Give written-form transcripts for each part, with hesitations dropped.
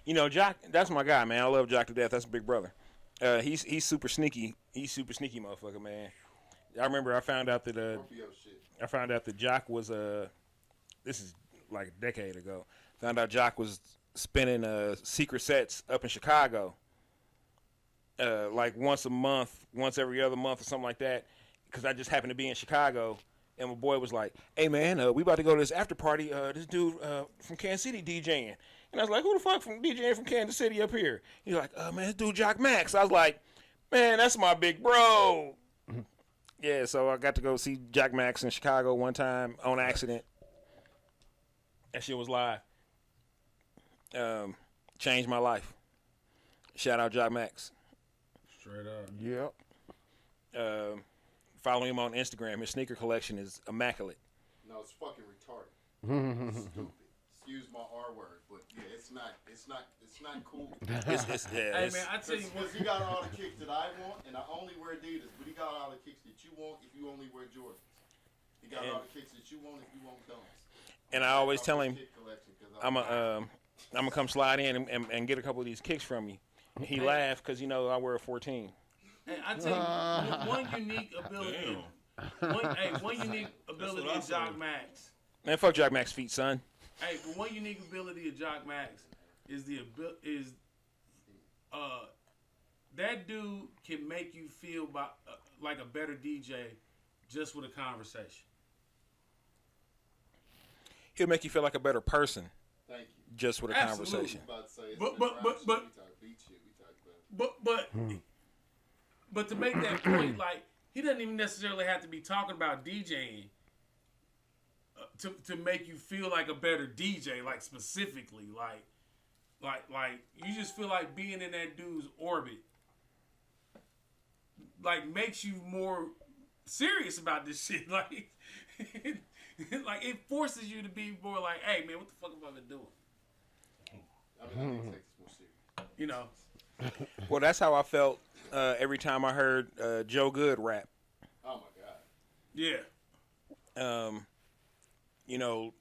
You know, Joc, that's my guy, man. I love Joc to death. That's big brother. He's super sneaky. He's super sneaky, motherfucker, man. I remember I found out that Joc was this is like a decade ago. Found out Joc was spinning secret sets up in Chicago, like once a month, once every other month, or something like that. Because I just happened to be in Chicago, and my boy was like, "Hey man, we about to go to this after party. This dude from Kansas City DJing." And I was like, "Who the fuck from DJing from Kansas City up here?" He's like, "Man, this dude Joc Max." I was like, "Man, that's my big bro." Yeah, so I got to go see Joc Max in Chicago one time on accident. That shit was live. Changed my life. Shout out Joc Max. Straight up. Yep. Follow him on Instagram. His sneaker collection is immaculate. No, it's fucking retarded. Stupid. Excuse my R word, but yeah, it's not cool. Hey man, I tell you what, Because he got all the kicks that I want, and I only wear Adidas. But he got all the kicks that you want if you only wear Jordans. He got all the kicks that you want if you want Dunks. And I always tell him, I'm gonna come slide in and get a couple of these kicks from you. He laughed because I wear a 14. hey, I tell you one unique ability. One unique ability of Joc Max. Man, fuck Joc Max feet, son. Hey, but one unique ability of Joc Max is that dude can make you feel like a better DJ just with a conversation. He'll make you feel like a better person Thank you. just with a conversation. But to make that point, like he doesn't even necessarily have to be talking about DJing to make you feel like a better DJ, like specifically, like you just feel like being in that dude's orbit, like makes you more serious about this shit, like. Like it forces you to be more like, hey man, what the fuck am I doing? I mean, I take this more serious. You know. Well, that's how I felt every time I heard Joe Good rap. Oh my god. Yeah.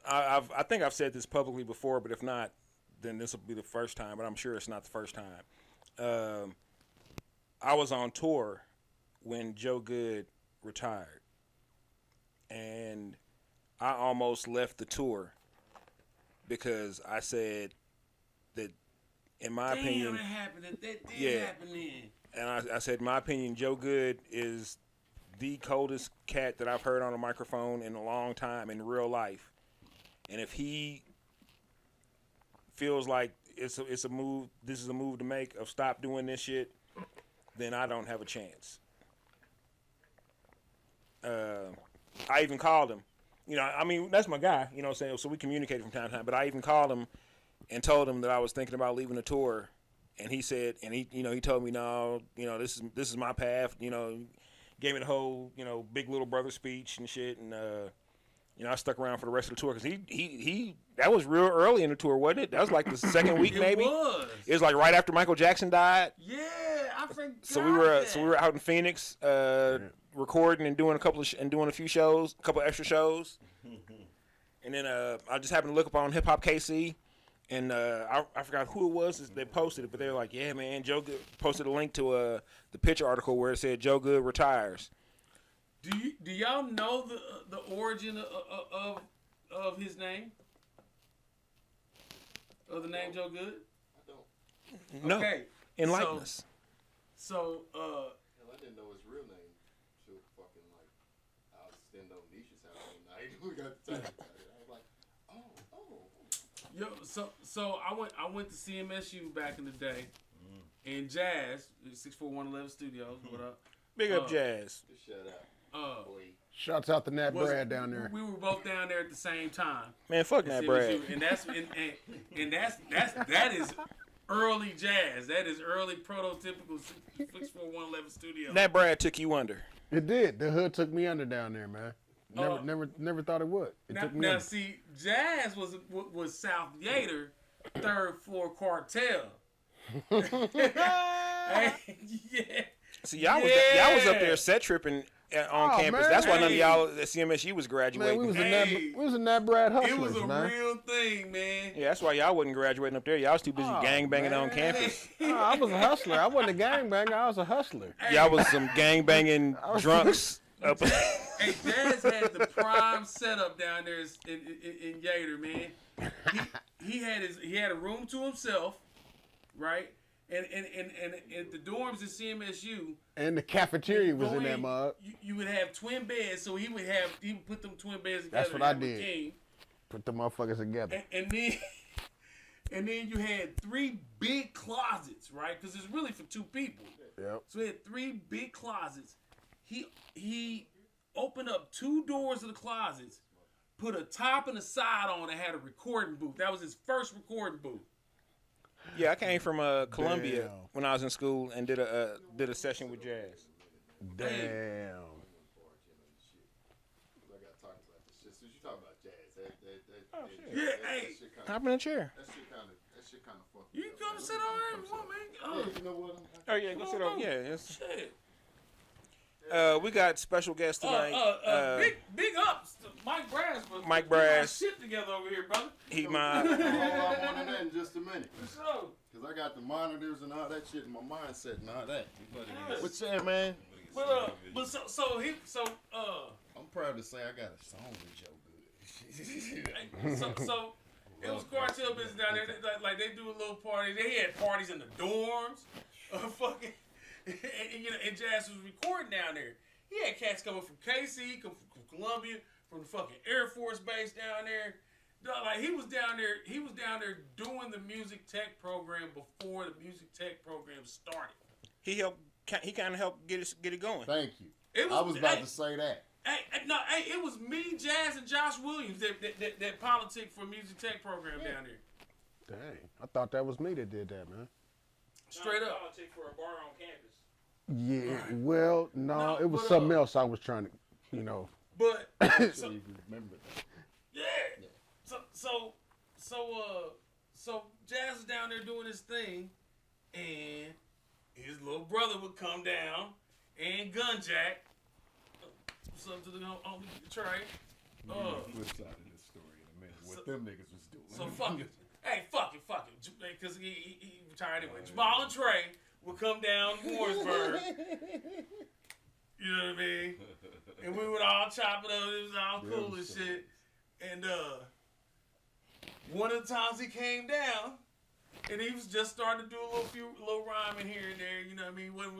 I think I've said this publicly before, but if not, then this will be the first time. But I'm sure it's not the first time. I was on tour when Joe Good retired, and I almost left the tour because I said that, in my opinion, that happened. That did happen then. And I said, in my opinion, Joe Good is the coldest cat that I've heard on a microphone in a long time in real life. And if he feels like it's a move, this is a move to make of stop doing this shit, then I don't have a chance. I even called him. I mean, that's my guy, what I'm saying? So we communicated from time to time. But I even called him and told him that I was thinking about leaving the tour. And he said, and he told me, no, this is my path. Gave me the whole, big little brother speech and shit. And, I stuck around for the rest of the tour. Because he that was real early in the tour, wasn't it? That was like the second week, maybe? It was like right after Michael Jackson died. Yeah, I forgot. So we were out in Phoenix, recording and doing a few shows, a couple extra shows, and then I just happened to look up on Hip Hop KC, and I forgot who it was. They posted it, but they were like, "Yeah, man, Joe Good posted a link to the picture article where it said Joe Good retires." Do y'all know the origin of his name? Of the name Joe Good? I don't. No. Okay. Enlighten us. So Hell, I didn't know his real name. She was fucking like, I was standing on Nisha's house one night. We got to talk about it. I was like, Yo, so I went to CMSU back in the day, and Jazz 64111 Studios. What up? Big up Jazz. just shut up. Boy. Shouts out to Nat Brad down there. We were both down there at the same time. Man, fuck Nat Brad. And that is early Jazz. That is early prototypical 64111 Studios. Nat Brad took you under. It did. The hood took me under down there, man. Never thought it would. It took me under. See, Jazz was South Yater, third floor cartel. Hey, yeah. See, y'all was up there set tripping on campus. man. That's why none of Hey. y'all at CMSU was graduating. Man, we was Hey. in that Brad hustlers, It was a man. real thing, man. Yeah, that's why y'all wasn't graduating up there. Y'all was too busy gang banging on man. campus. I was a hustler. I wasn't a gangbanger. I was a hustler. Y'all was some gang banging drunks up. Hey, Jazz had the prime setup down there in Yater, man. He had a room to himself, right? And the dorms at CMSU. And the cafeteria was in that mug. You would have twin beds, so he would put them twin beds together. That's what I and have a did. king. Put the motherfuckers together. And then you had 3 big closets, right? Because it's really for 2 people. Yep. So he had 3 big closets. He opened up 2 doors of the closets, put a top and a side on, and had a recording booth. That was his first recording booth. Yeah, I came from Columbia Damn. when I was in school and did a session with Jazz. Damn. I got to talk about this shit. Since you talking about Jazz, Hop in a chair. that shit kind of fucked You me up, come man. sit on here if you want, man. Yeah, you know what? Oh yeah, go sit over. Yeah, Shit. we got special guests tonight. Big ups to Mike Brass. For Mike putting my Brass. shit together over here, brother. He I my want that in just a minute. For sure. Because I got the monitors and all that shit in my mindset and all that. What's that, man? But I'm proud to say I got a song with Joe Good. so it was cartel business down there. Like they do a little party. They had parties in the dorms. Fucking and Jazz was recording down there. He had cats coming from KC, come from Columbia, from the fucking Air Force Base down there. Like he was down there doing the music tech program before the music tech program started. he kind of helped get it going. Thank you. It I was about to say that. Hey, it was me, Jazz, and Josh Williams that politic for music tech program down there. Dang. I thought that was me that did that, man. Straight up. Politic for a bar on campus. Yeah. Well, no, it was but, something else I was trying to, But So you remember that. yeah. So Jazz is down there doing his thing, and his little brother would come down and Gunjack. Something to the homie Trey. Flip side of this story in a minute. What them niggas was doing. So fuck it. Hey, fuck it. Because he retired anyway. Jamal and Trey would come down to Warrensburg. You know what I mean? And we would all chop it up. It was all cool and shit. And one of the times he came down, and he was just starting to do a little rhyming here and there. You know what I mean? He wasn't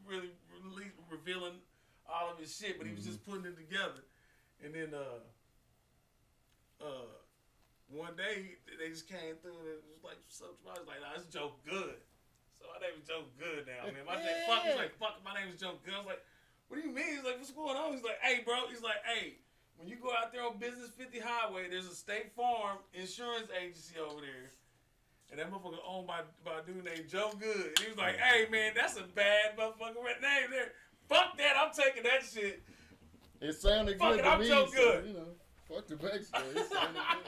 really revealing all of his shit, but he was just putting it together. And then one day they just came through and it was like something. I was like, nah, it's Joe Good. So my name is Joe Good now, man. My name, he's like, fuck, my name is Joe Good. I was like, what do you mean? He's like, what's going on? He's like, hey, bro. He's like, hey, when you go out there on Business 50 Highway, there's a State Farm insurance agency over there. And that motherfucker owned by a dude named Joe Good. And he was like, hey, man, that's a bad motherfucker name there. Fuck that, I'm taking that shit. It sounded Fuck good it, to I'm me. so So, good. fuck the backstory. It sounded good.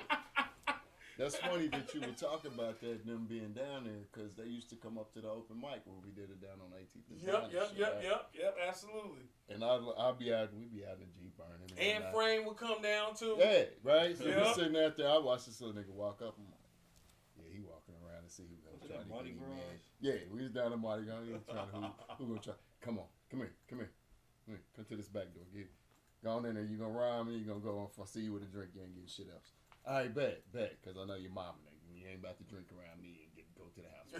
That's funny that you would talk about that, them being down there, because they used to come up to the open mic when we did it down on 18th and Vine. Yep, absolutely. And we'd be out in the Jeep burning. And Frame would come down too. Yeah, right? So Yep. we're sitting out there, I watched this little nigga walk up. I'm like, yeah, he walking around and see who gonna try to Mardi get him, Gras? man. Yeah, we was down in Mardi Gras. He was trying to, who gonna try? Come on, come here. Come to this back door. Go on in there. You gonna rhyme and you gonna go on. If I see you with a drink, you ain't getting shit else. All right, bet, because I know your mama, nigga. You ain't about to drink around me and go to the house.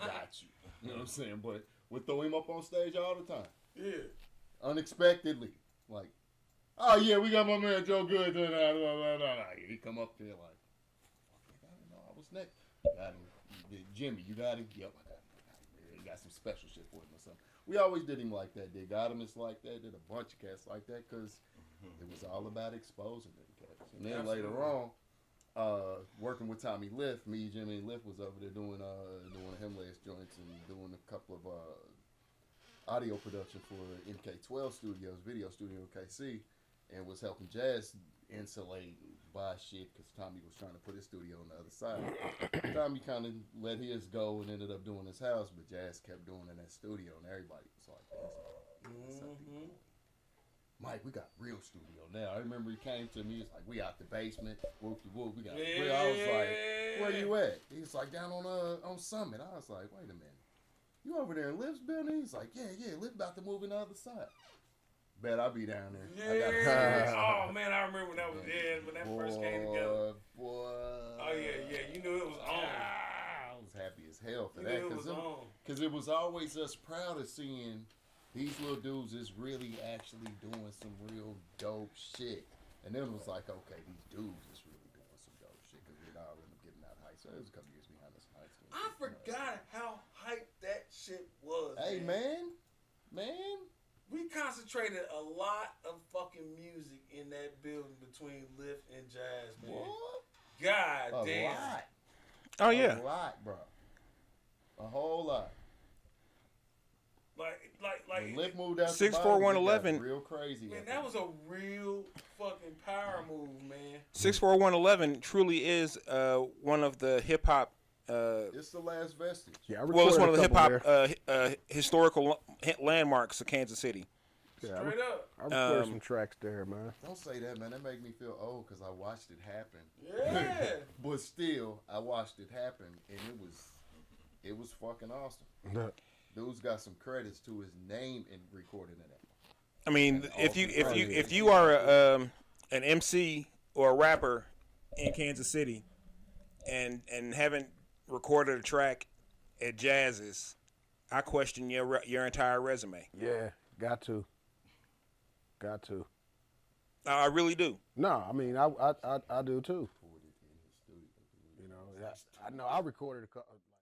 Got you. You know what I'm saying? But we'll throw him up on stage all the time. Yeah. Unexpectedly. Like, oh yeah, we got my man Joe Good. He come up there like, I didn't know I was next. Got him. Jimmy, you got him? Yep, I got him. He got some special shit for him or something. We always did him like that. Did Godimus like that. Did a bunch of cats like that because it was all about exposing them cats. And then later on, working with Tommy Lift, me, Jimmy, and Lift was over there doing Hemless joints and doing a couple of audio production for MK12 Studios, Video Studio KC, and was helping Jazz insulate and buy shit because Tommy was trying to put his studio on the other side. Tommy kind of let his go and ended up doing his house, but Jazz kept doing in that studio, and everybody was like, Mike, we got real studio now. I remember he came to me. He's like, we out the basement. Whoop de whoop. We got real. I was like, where you at? He's like, down on Summit. I was like, wait a minute. You over there in Liv's building? He's like, yeah. Liv about to move in the other side. Bet I'll be down there. Yeah. Oh man, I remember when that was when that first came together. Boy. Oh yeah. You knew it was on. I was happy as hell for You that knew it was on. because it was always us proud of seeing these little dudes is really actually doing some real dope shit. And then it was like, okay, these dudes is really doing some dope shit because we'd all end up getting out of high school. It was a couple years behind us in high school. I forgot how hyped that shit was. Hey man. We concentrated a lot of fucking music in that building between Lift and Jazz, man. What? God A damn. lot. Oh yeah. A lot, bro. A whole lot. Like When Lift moved out 64111. real crazy. man, that was a real fucking power move, man. 64111 truly is one of the hip hop. It's the last vestige. Yeah, I Well, it's recorded one of the a hip couple hop there. historical landmarks of Kansas City. Yeah, Straight up. I recorded some tracks there, man. Don't say that, man. That make me feel old because I watched it happen. Yeah. But still, I watched it happen, and it was fucking awesome. Dude's got some credits to his name in recording of that. I mean, if you are an MC or a rapper in Kansas City and haven't recorded a track at Jazz's, I question your entire resume. Yeah, got to. I really do. No, I mean I do too. You know, I know I recorded a couple.